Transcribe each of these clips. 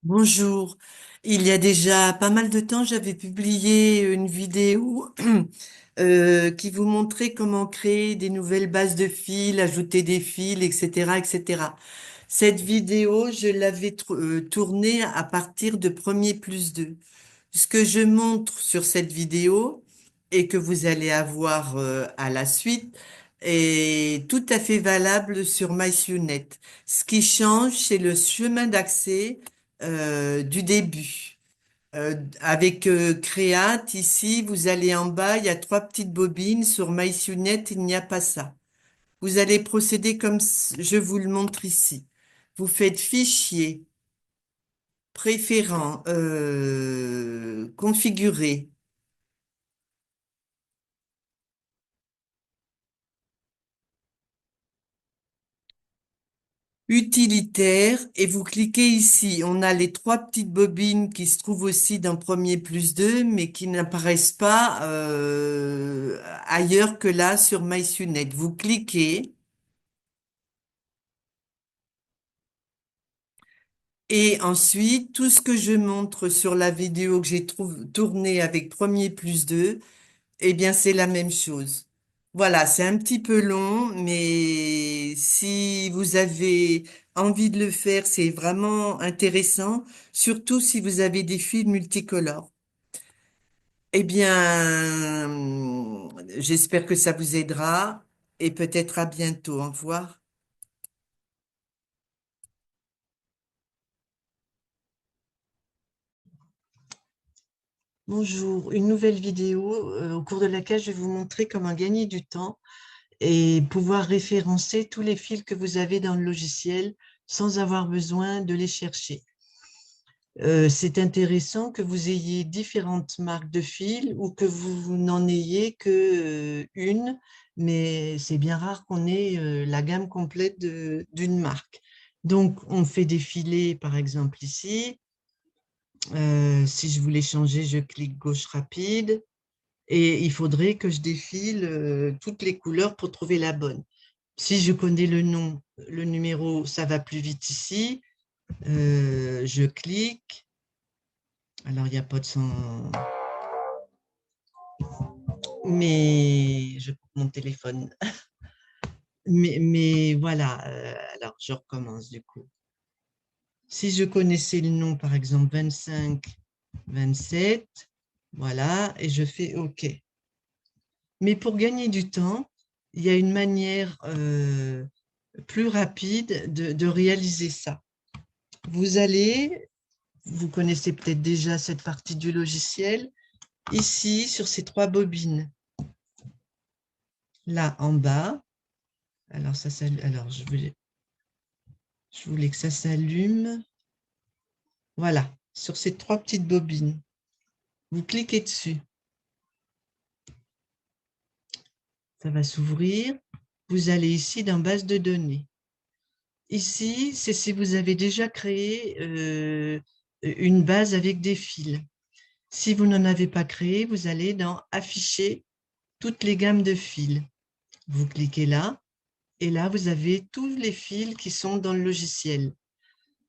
Bonjour. Il y a déjà pas mal de temps, j'avais publié une vidéo qui vous montrait comment créer des nouvelles bases de fils, ajouter des fils, etc., etc. Cette vidéo, je l'avais tournée à partir de Premier plus 2. Ce que je montre sur cette vidéo et que vous allez avoir à la suite est tout à fait valable sur MySUNet. Ce qui change, c'est le chemin d'accès du début. Avec Create, ici, vous allez en bas, il y a trois petites bobines. Sur MySUNet, il n'y a pas ça. Vous allez procéder comme je vous le montre ici. Vous faites Fichier, Préférant, Configurer. Utilitaire et vous cliquez ici. On a les trois petites bobines qui se trouvent aussi dans Premier plus 2 mais qui n'apparaissent pas ailleurs que là sur MySUNet. Vous cliquez et ensuite tout ce que je montre sur la vidéo que j'ai tournée avec Premier plus 2, eh bien c'est la même chose. Voilà, c'est un petit peu long, mais si vous avez envie de le faire, c'est vraiment intéressant, surtout si vous avez des fils multicolores. Eh bien, j'espère que ça vous aidera et peut-être à bientôt. Au revoir. Bonjour, une nouvelle vidéo au cours de laquelle je vais vous montrer comment gagner du temps et pouvoir référencer tous les fils que vous avez dans le logiciel sans avoir besoin de les chercher. C'est intéressant que vous ayez différentes marques de fils ou que vous n'en ayez que une, mais c'est bien rare qu'on ait la gamme complète d'une marque. Donc, on fait défiler, par exemple, ici. Si je voulais changer, je clique gauche rapide et il faudrait que je défile toutes les couleurs pour trouver la bonne. Si je connais le nom, le numéro, ça va plus vite ici. Je clique. Alors, il n'y a pas de son, mais je coupe mon téléphone. Mais voilà, alors je recommence du coup. Si je connaissais le nom, par exemple 25, 27, voilà, et je fais OK. Mais pour gagner du temps, il y a une manière plus rapide de réaliser ça. Vous allez, vous connaissez peut-être déjà cette partie du logiciel, ici sur ces trois bobines. Là en bas, alors alors je voulais que ça s'allume. Voilà, sur ces trois petites bobines. Vous cliquez dessus, ça va s'ouvrir. Vous allez ici dans base de données. Ici, c'est si vous avez déjà créé une base avec des fils. Si vous n'en avez pas créé, vous allez dans Afficher toutes les gammes de fils. Vous cliquez là, et là, vous avez tous les fils qui sont dans le logiciel.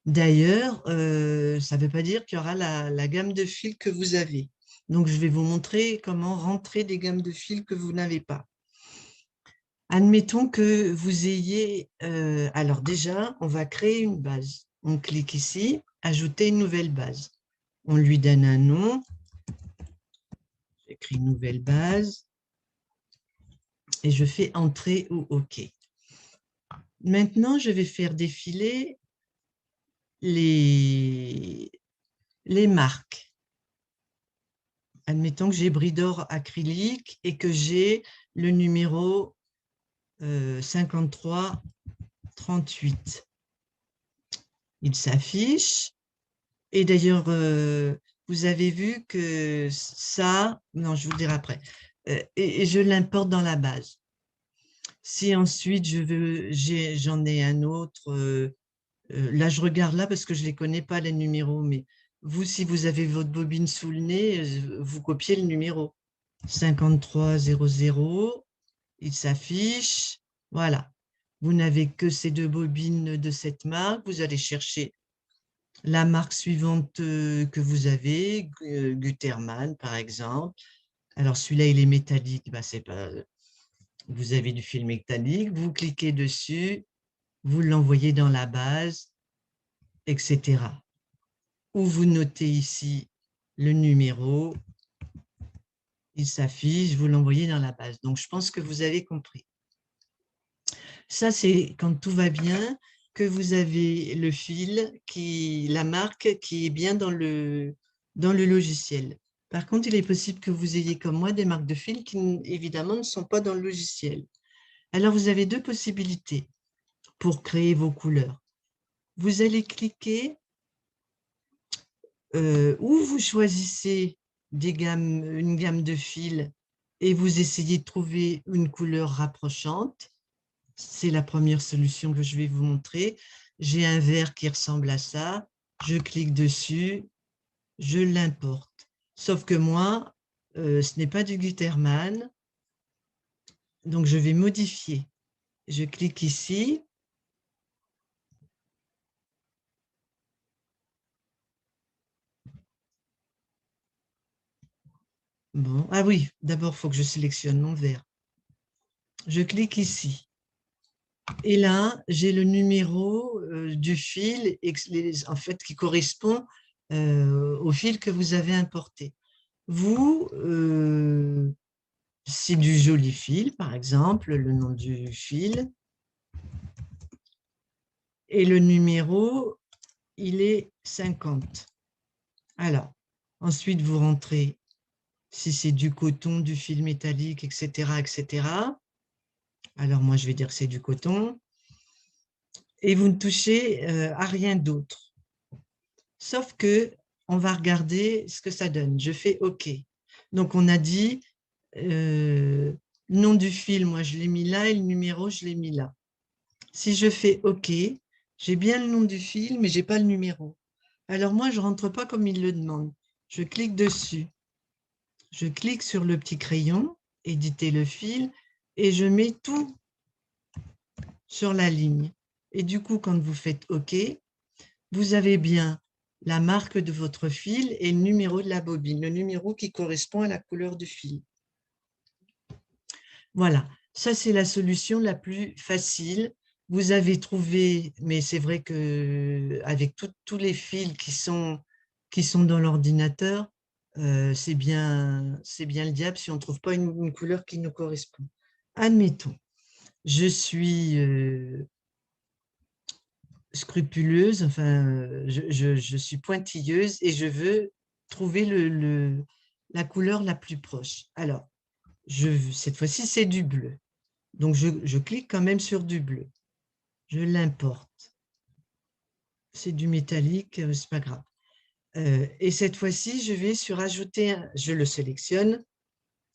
D'ailleurs, ça ne veut pas dire qu'il y aura la gamme de fils que vous avez. Donc, je vais vous montrer comment rentrer des gammes de fils que vous n'avez pas. Admettons que vous ayez... alors déjà, on va créer une base. On clique ici, ajouter une nouvelle base. On lui donne un nom. J'écris nouvelle base et je fais Entrée ou OK. Maintenant, je vais faire défiler les marques. Admettons que j'ai Bridor acrylique et que j'ai le numéro 5338. Il s'affiche. Et d'ailleurs, vous avez vu que ça, non, je vous le dirai après, et je l'importe dans la base. Si ensuite j'en ai un autre, là je regarde là parce que je ne les connais pas les numéros, mais vous, si vous avez votre bobine sous le nez, vous copiez le numéro 5300, il s'affiche, voilà. Vous n'avez que ces deux bobines de cette marque, vous allez chercher la marque suivante que vous avez, Gutermann par exemple. Alors celui-là, il est métallique, bah, c'est pas... Vous avez du fil métallique, vous cliquez dessus, vous l'envoyez dans la base, etc. Ou vous notez ici le numéro, il s'affiche, vous l'envoyez dans la base. Donc, je pense que vous avez compris. Ça, c'est quand tout va bien, que vous avez le fil, la marque qui est bien dans le logiciel. Par contre, il est possible que vous ayez comme moi des marques de fil qui, évidemment, ne sont pas dans le logiciel. Alors, vous avez deux possibilités pour créer vos couleurs. Vous allez cliquer où vous choisissez une gamme de fils et vous essayez de trouver une couleur rapprochante. C'est la première solution que je vais vous montrer. J'ai un vert qui ressemble à ça. Je clique dessus, je l'importe. Sauf que moi, ce n'est pas du Gutermann, donc je vais modifier. Je clique ici. Bon, ah oui, d'abord, il faut que je sélectionne mon vert. Je clique ici. Et là, j'ai le numéro du fil en fait, qui correspond au fil que vous avez importé. Vous, c'est du joli fil, par exemple, le nom du fil. Et le numéro, il est 50. Alors, ensuite, vous rentrez si c'est du coton, du fil métallique, etc., etc. Alors, moi, je vais dire que c'est du coton. Et vous ne touchez à rien d'autre. Sauf que on va regarder ce que ça donne. Je fais OK. Donc, on a dit le nom du fil, moi, je l'ai mis là et le numéro, je l'ai mis là. Si je fais OK, j'ai bien le nom du fil, mais je n'ai pas le numéro. Alors, moi, je ne rentre pas comme il le demande. Je clique dessus. Je clique sur le petit crayon, éditer le fil, et je mets tout sur la ligne. Et du coup, quand vous faites OK, vous avez bien la marque de votre fil et le numéro de la bobine, le numéro qui correspond à la couleur du fil. Voilà, ça c'est la solution la plus facile. Vous avez trouvé, mais c'est vrai qu'avec tous les fils qui sont dans l'ordinateur, c'est bien le diable si on ne trouve pas une couleur qui nous correspond. Admettons, je suis scrupuleuse, enfin, je suis pointilleuse et je veux trouver la couleur la plus proche. Alors, cette fois-ci, c'est du bleu. Donc, je clique quand même sur du bleu. Je l'importe. C'est du métallique, c'est pas grave. Et cette fois-ci, je vais sur ajouter, je le sélectionne,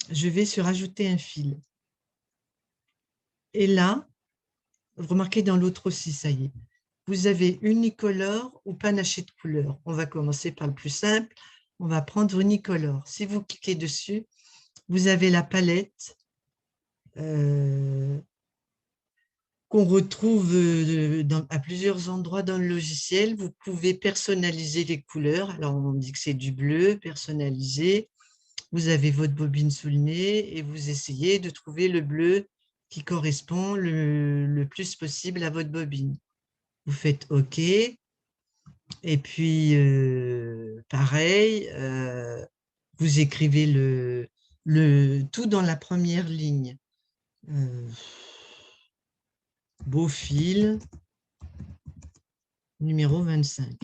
je vais sur ajouter un fil. Et là, vous remarquez dans l'autre aussi, ça y est. Vous avez unicolore ou panaché de couleurs. On va commencer par le plus simple. On va prendre unicolore. Si vous cliquez dessus, vous avez la palette qu'on retrouve à plusieurs endroits dans le logiciel. Vous pouvez personnaliser les couleurs. Alors, on dit que c'est du bleu, personnalisé. Vous avez votre bobine sous le nez et vous essayez de trouver le bleu qui correspond le plus possible à votre bobine. Vous faites OK. Et puis, pareil, vous écrivez tout dans la première ligne. Beau fil, numéro 25.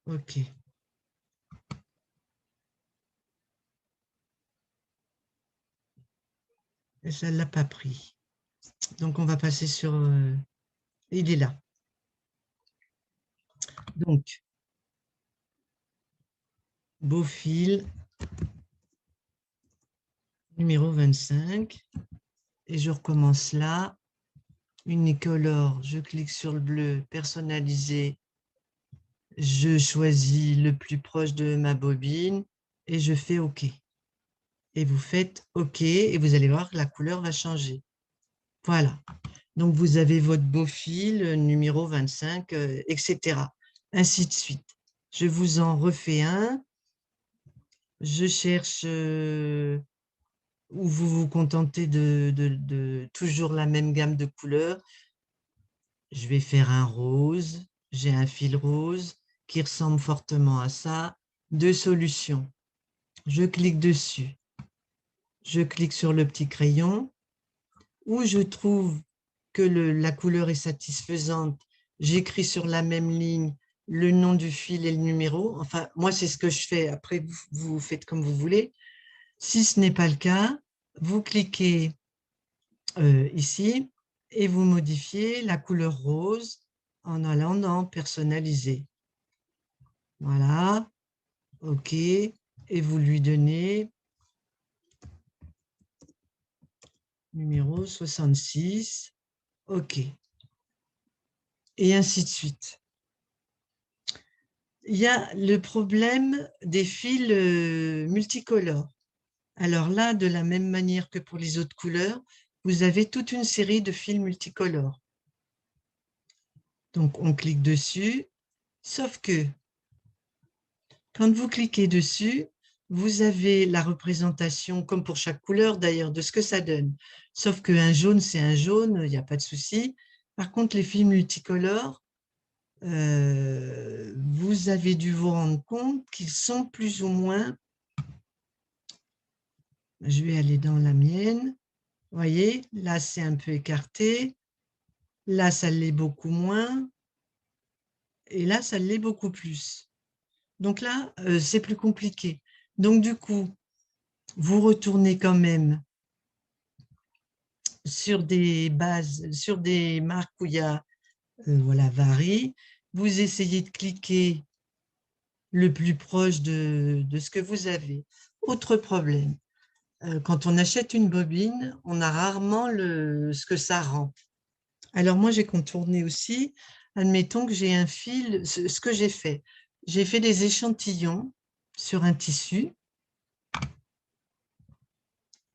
OK. Et ça ne l'a pas pris. Donc, on va passer sur... il est là. Donc, beau fil, numéro 25. Et je recommence là. Unicolore, je clique sur le bleu, personnalisé. Je choisis le plus proche de ma bobine et je fais OK. et vous faites OK et vous allez voir que la couleur va changer. Voilà. Donc, vous avez votre beau fil, numéro 25, etc. Ainsi de suite. Je vous en refais un. Je cherche où vous vous contentez de toujours la même gamme de couleurs. Je vais faire un rose. J'ai un fil rose qui ressemble fortement à ça. Deux solutions. Je clique dessus. Je clique sur le petit crayon. Où je trouve que la couleur est satisfaisante, j'écris sur la même ligne le nom du fil et le numéro. Enfin, moi, c'est ce que je fais. Après, vous faites comme vous voulez. Si ce n'est pas le cas, vous cliquez ici et vous modifiez la couleur rose en allant dans personnaliser. Voilà, OK. Et vous lui donnez numéro 66, OK. Et ainsi de suite. Il y a le problème des fils multicolores. Alors là, de la même manière que pour les autres couleurs, vous avez toute une série de fils multicolores. Donc, on clique dessus, sauf que quand vous cliquez dessus, vous avez la représentation, comme pour chaque couleur d'ailleurs, de ce que ça donne. Sauf qu'un jaune, c'est un jaune, il n'y a pas de souci. Par contre, les fils multicolores, vous avez dû vous rendre compte qu'ils sont plus ou moins. Je vais aller dans la mienne. Vous voyez, là, c'est un peu écarté. Là, ça l'est beaucoup moins. Et là, ça l'est beaucoup plus. Donc là, c'est plus compliqué. Donc, du coup, vous retournez quand même sur des bases, sur des marques où il y a, voilà, varie. Vous essayez de cliquer le plus proche de ce que vous avez. Autre problème, quand on achète une bobine, on a rarement ce que ça rend. Alors moi, j'ai contourné aussi. Admettons que j'ai un fil, ce que j'ai fait des échantillons sur un tissu.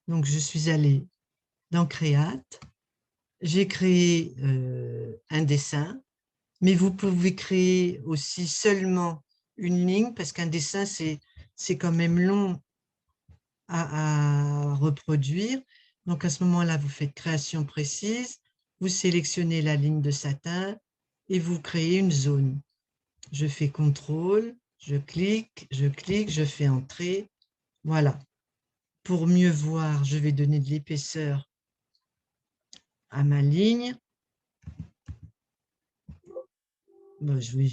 Donc, je suis allée dans Créate. J'ai créé un dessin, mais vous pouvez créer aussi seulement une ligne parce qu'un dessin, c'est quand même long à reproduire. Donc, à ce moment-là, vous faites création précise, vous sélectionnez la ligne de satin et vous créez une zone. Je fais contrôle, je clique, je fais entrer. Voilà. Pour mieux voir, je vais donner de l'épaisseur à ma ligne. Bon, je vais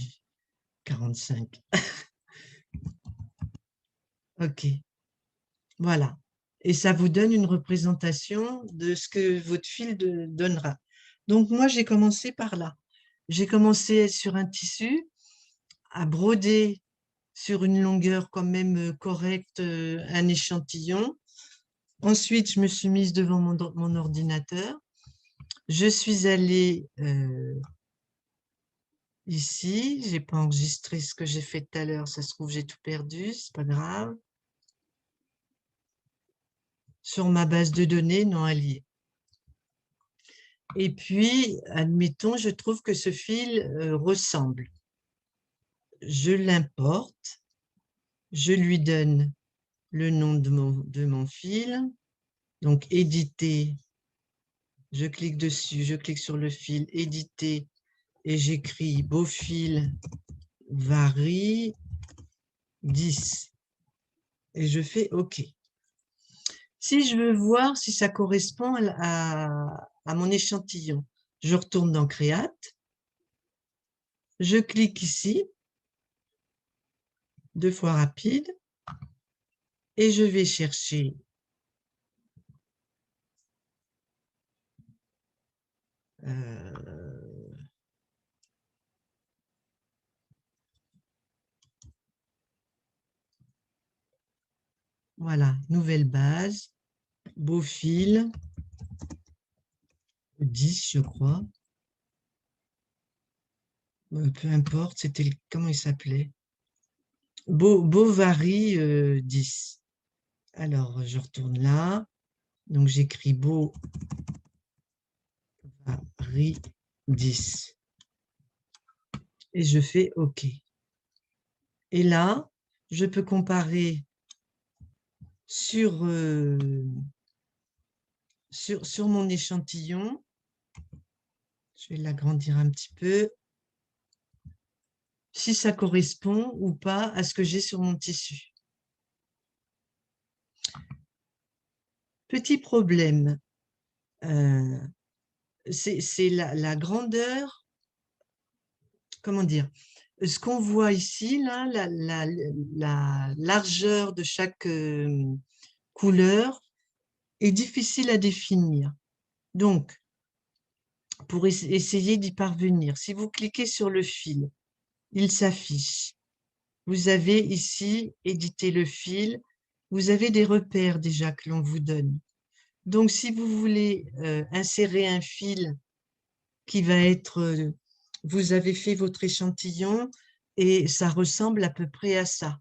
45. OK. Voilà. Et ça vous donne une représentation de ce que votre fil donnera. Donc, moi, j'ai commencé par là. J'ai commencé sur un tissu à broder sur une longueur quand même correcte, un échantillon. Ensuite, je me suis mise devant mon ordinateur. Je suis allée ici. Je n'ai pas enregistré ce que j'ai fait tout à l'heure. Ça se trouve, j'ai tout perdu. Ce n'est pas grave. Sur ma base de données non alliée. Et puis, admettons, je trouve que ce fil ressemble. Je l'importe. Je lui donne le nom de mon fil. Donc, éditer. Je clique dessus. Je clique sur le fil. Éditer. Et j'écris beau fil varie 10. Et je fais OK. Si je veux voir si ça correspond à mon échantillon, je retourne dans Créate. Je clique ici, 2 fois rapide, et je vais chercher voilà, nouvelle base, beau fil, 10 je crois, peu importe, c'était comment il s'appelait, Bovary 10. Alors, je retourne là. Donc, j'écris beau Vari 10. Et je fais OK. Et là, je peux comparer sur mon échantillon. Je vais l'agrandir un petit peu. Si ça correspond ou pas à ce que j'ai sur mon tissu. Petit problème, c'est la grandeur, comment dire, ce qu'on voit ici, là, la largeur de chaque couleur est difficile à définir. Donc, pour essayer d'y parvenir, si vous cliquez sur le fil, il s'affiche. Vous avez ici éditer le fil. Vous avez des repères déjà que l'on vous donne. Donc, si vous voulez insérer un fil qui va être, vous avez fait votre échantillon et ça ressemble à peu près à ça.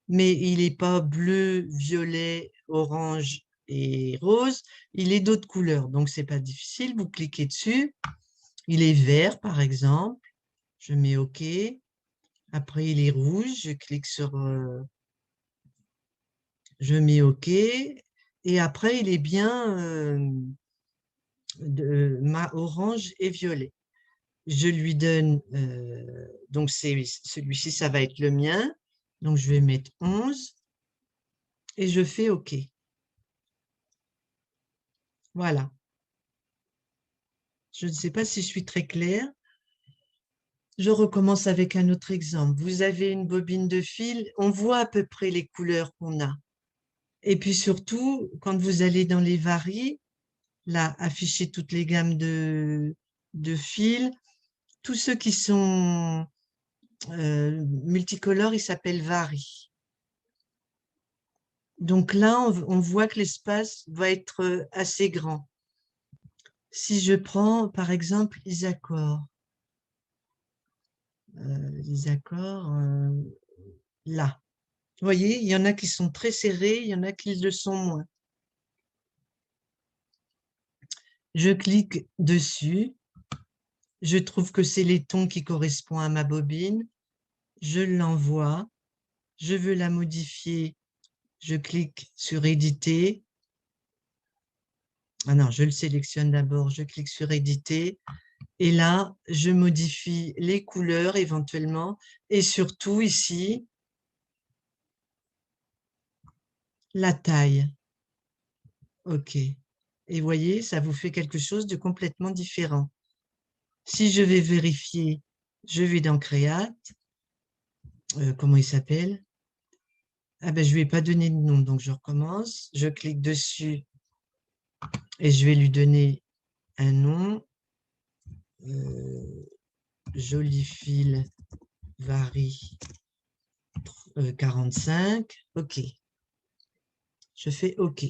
Mais il n'est pas bleu, violet, orange et rose, il est d'autres couleurs. Donc, ce n'est pas difficile, vous cliquez dessus. Il est vert, par exemple. Je mets OK. Après, il est rouge. Je clique sur... je mets OK. Et après, il est bien orange et violet. Je lui donne... donc, celui-ci, ça va être le mien. Donc, je vais mettre 11. Et je fais OK. Voilà. Je ne sais pas si je suis très claire. Je recommence avec un autre exemple. Vous avez une bobine de fil, on voit à peu près les couleurs qu'on a. Et puis surtout, quand vous allez dans les varies, là, afficher toutes les gammes de fils, tous ceux qui sont multicolores, ils s'appellent varies. Donc là, on voit que l'espace va être assez grand. Si je prends, par exemple, les accords, là. Vous voyez, il y en a qui sont très serrés, il y en a qui le sont moins. Je clique dessus. Je trouve que c'est les tons qui correspondent à ma bobine. Je l'envoie. Je veux la modifier. Je clique sur éditer. Ah non, je le sélectionne d'abord. Je clique sur éditer. Et là, je modifie les couleurs éventuellement. Et surtout ici, la taille. OK. Et voyez, ça vous fait quelque chose de complètement différent. Si je vais vérifier, je vais dans Create. Comment il s'appelle? Ah ben, je ne lui ai pas donné de nom, donc je recommence. Je clique dessus et je vais lui donner un nom. Joli fil varie 45. OK. Je fais OK.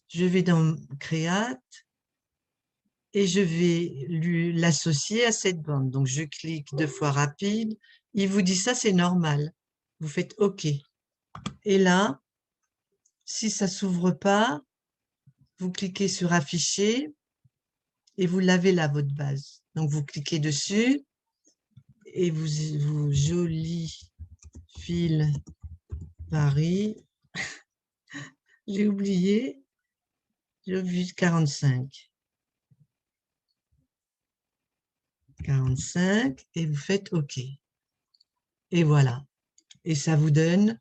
Je vais dans Create et je vais l'associer à cette bande. Donc, je clique 2 fois rapide. Il vous dit ça, c'est normal. Vous faites OK. Et là, si ça ne s'ouvre pas, vous cliquez sur afficher et vous l'avez là, votre base. Donc, vous cliquez dessus et vous joli fil varie. J'ai oublié, j'ai oublié 45. 45 et vous faites OK. Et voilà. Et ça vous donne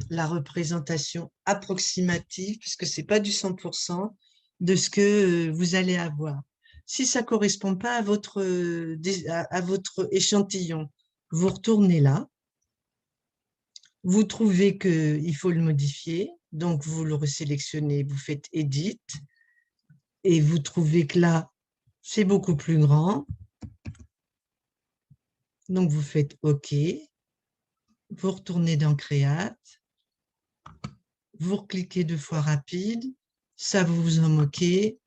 la représentation approximative, puisque ce n'est pas du 100%, de ce que vous allez avoir. Si ça ne correspond pas à votre échantillon, vous retournez là, vous trouvez qu'il faut le modifier, donc vous le resélectionnez, vous faites Edit, et vous trouvez que là, c'est beaucoup plus grand, donc vous faites OK, vous retournez dans Create, vous recliquez 2 fois rapide, ça vous vous en moquez,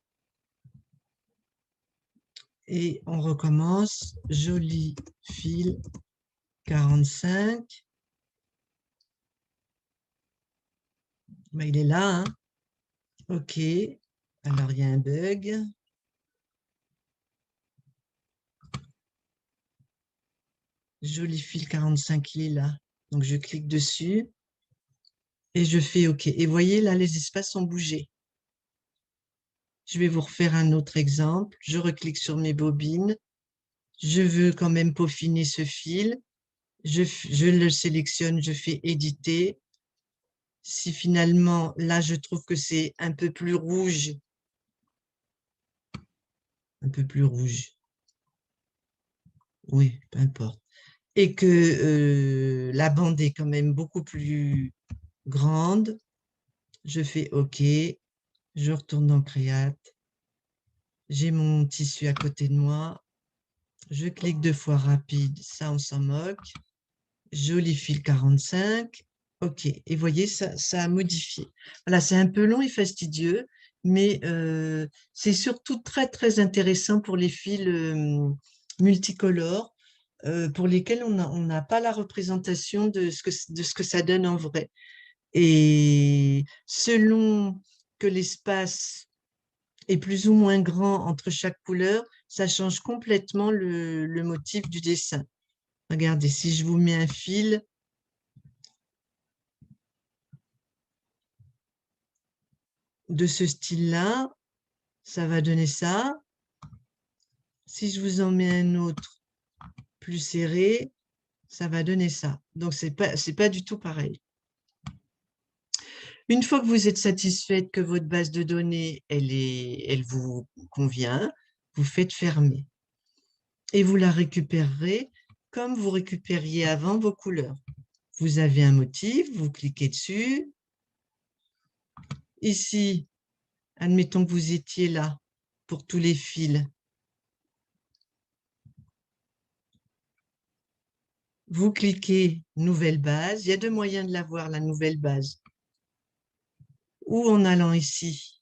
et on recommence, joli fil 45, Ben, il est là, hein. OK. Alors, il y a un bug. Joli fil 45, il est là. Donc, je clique dessus et je fais OK. Et voyez, là, les espaces ont bougé. Je vais vous refaire un autre exemple. Je reclique sur mes bobines. Je veux quand même peaufiner ce fil. Je le sélectionne, je fais éditer. Si finalement, là, je trouve que c'est un peu plus rouge, oui, peu importe, et que la bande est quand même beaucoup plus grande, je fais OK, je retourne dans Créate, j'ai mon tissu à côté de moi, je clique 2 fois rapide, ça on s'en moque, joli fil 45, OK. Et vous voyez, ça a modifié. Voilà, c'est un peu long et fastidieux, mais c'est surtout très, très intéressant pour les fils multicolores, pour lesquels on n'a pas la représentation de ce que ça donne en vrai. Et selon que l'espace est plus ou moins grand entre chaque couleur, ça change complètement le motif du dessin. Regardez, si je vous mets un fil de ce style-là, ça va donner ça. Si je vous en mets un autre plus serré, ça va donner ça. Donc, c'est pas du tout pareil. Une fois que vous êtes satisfaite que votre base de données, elle vous convient, vous faites fermer. Et vous la récupérerez comme vous récupériez avant vos couleurs. Vous avez un motif, vous cliquez dessus. Ici, admettons que vous étiez là pour tous les fils. Vous cliquez Nouvelle base. Il y a 2 moyens de la voir, la nouvelle base. Ou en allant ici,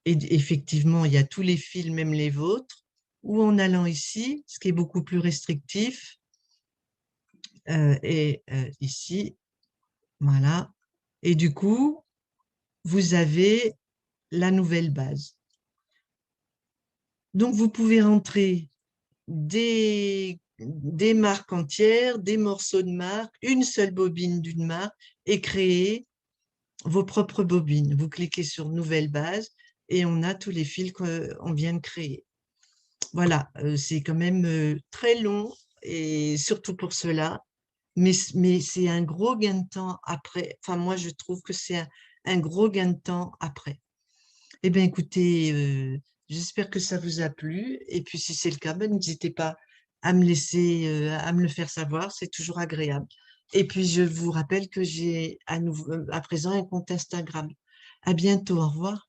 et effectivement, il y a tous les fils, même les vôtres, ou en allant ici, ce qui est beaucoup plus restrictif, et ici, voilà. Et du coup, vous avez la nouvelle base. Donc, vous pouvez rentrer des marques entières, des morceaux de marque, une seule bobine d'une marque et créer vos propres bobines. Vous cliquez sur Nouvelle base et on a tous les fils qu'on vient de créer. Voilà, c'est quand même très long et surtout pour cela, mais c'est un gros gain de temps après. Enfin, moi, je trouve que c'est un gros gain de temps après. Eh bien, écoutez, j'espère que ça vous a plu. Et puis, si c'est le cas, ben, n'hésitez pas à me laisser, à me le faire savoir. C'est toujours agréable. Et puis, je vous rappelle que j'ai à présent un compte Instagram. À bientôt. Au revoir.